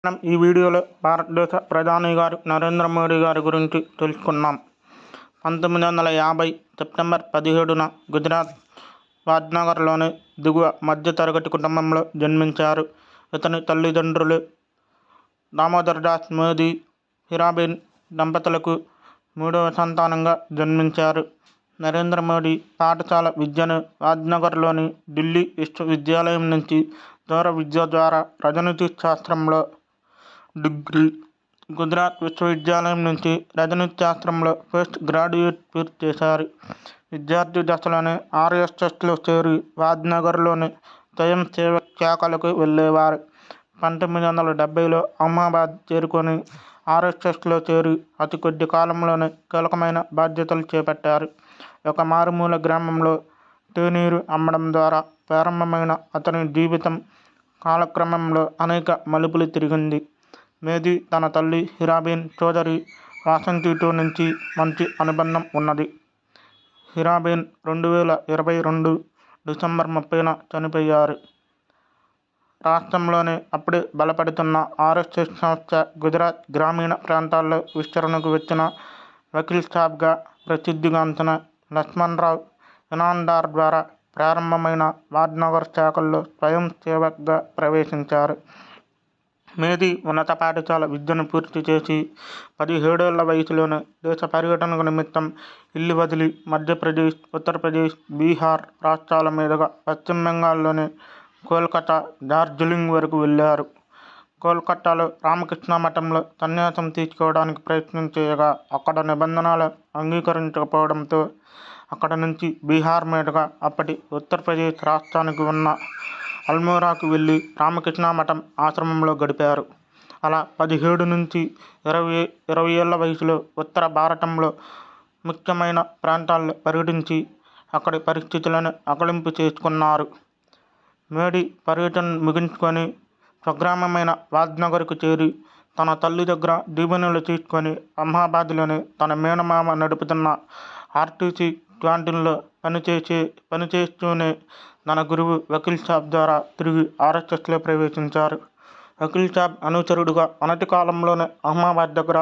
మనం ఈ వీడియోలో భారతదేశ ప్రధాని గారు నరేంద్ర మోడీ గారి గురించి తెలుసుకున్నాం. 1950 సెప్టెంబర్ 17న గుజరాత్ వాద్నగర్లోని దిగువ మధ్యతరగతి కుటుంబంలో జన్మించారు. ఇతని తల్లిదండ్రులు దామోదర్ దాస్ మోదీ, హీరాబెన్ దంపతులకు మూడవ సంతానంగా జన్మించారు. నరేంద్ర మోడీ పాఠశాల విద్యను వాద్నగర్లోని ఢిల్లీ విశ్వవిద్యాలయం నుంచి దూర విద్య ద్వారా రాజనీతి శాస్త్రంలో డిగ్రీ, గుజరాత్ విశ్వవిద్యాలయం నుంచి రాజనీతి శాస్త్రంలో పోస్ట్ గ్రాడ్యుయేట్ పూర్తి చేశారు. విద్యార్థి దశలోనే ఆర్ఎస్ఎస్లో చేరి వాద్నగర్లోని స్వయం సేవక్ శాఖలకు వెళ్ళేవారు. 1970లో అహ్మదాబాద్ చేరుకొని ఆర్ఎస్ఎస్లో చేరి అతి కొద్ది కాలంలోనే కీలకమైన బాధ్యతలు చేపట్టారు. ఒక మారుమూల గ్రామంలో తేనీరు అమ్మడం ద్వారా ప్రారంభమైన అతని జీవితం కాలక్రమంలో అనేక మలుపులు తిరిగింది. మోదీ తన తల్లి హీరాబెన్ సోదరి వాసంతితో నుంచి మంచి అనుబంధం ఉన్నది. హీరాబెన్ 2022 డిసెంబర్ 30న చనిపోయారు. రాష్ట్రంలోనే అప్పుడే బలపడుతున్న ఆర్ఎస్ఎస్ సంస్థ గుజరాత్ గ్రామీణ ప్రాంతాల్లో విస్తరణకు వచ్చిన వకీల్ సాబ్గా ప్రసిద్ధిగాంచిన లక్ష్మణరావు ఇనాందార్ ద్వారా ప్రారంభమైన వాద్నగర్ శాఖల్లో స్వయం సేవక్గా ప్రవేశించారు. మోదీ ఉన్నత పాఠశాల విద్యను పూర్తి చేసి 17 ఏళ్ల వయసులోనే దేశ పర్యటన నిమిత్తం ఇల్లు వదిలి మధ్యప్రదేశ్, ఉత్తరప్రదేశ్, బీహార్ రాష్ట్రాల మీదుగా పశ్చిమ బెంగాల్లోని కోల్కతా, డార్జిలింగ్ వరకు వెళ్లారు. కోల్కతాలో రామకృష్ణ మఠంలో సన్యాసం తీసుకోవడానికి ప్రయత్నం చేయగా అక్కడ నిబంధనలు అంగీకరించకపోవడంతో అక్కడి నుంచి బీహార్ మీదుగా అప్పటి ఉత్తరప్రదేశ్ రాష్ట్రానికి ఉన్న అల్మోరాకు వెళ్లి రామకృష్ణ మఠం ఆశ్రమంలో గడిపారు. అలా 17 నుంచి 20 ఏళ్ల వయసులో ఉత్తర భారతంలో ముఖ్యమైన ప్రాంతాల్లో పర్యటించి అక్కడి పరిస్థితులను ఆకళింపు చేసుకున్నారు. మోడీ పర్యటన ముగించుకొని స్వగ్రామమైన వాద్నగర్కు చేరి తన తల్లి దగ్గర దీవెనలు తీసుకొని అహ్మదాబాద్లోని తన మేనమామ నడుపుతున్న ఆర్టీసీ క్యాంటీన్లో పనిచేస్తూనే తన గురువు వకీల్ సాబ్ ద్వారా తిరిగి ఆర్ఎస్ఎస్లో ప్రవేశించారు. వకీల్ సాబ్ అనుచరుడుగా అనతి కాలంలోనే అహ్మదాబాద్ దగ్గర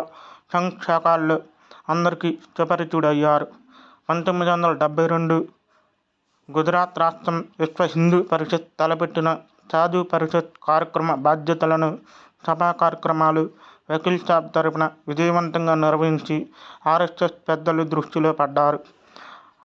సంఘ్ శాఖల్లో అందరికీ సుపరిచితుడయ్యారు. 1972 గుజరాత్ రాష్ట్రం విశ్వ హిందూ పరిషత్ తలపెట్టిన సాధు పరిషత్ కార్యక్రమ బాధ్యతలను, సభా కార్యక్రమాలు వకీల్ సాబ్ తరపున విజయవంతంగా నిర్వహించి ఆర్ఎస్ఎస్ పెద్దలు దృష్టిలో పడ్డారు.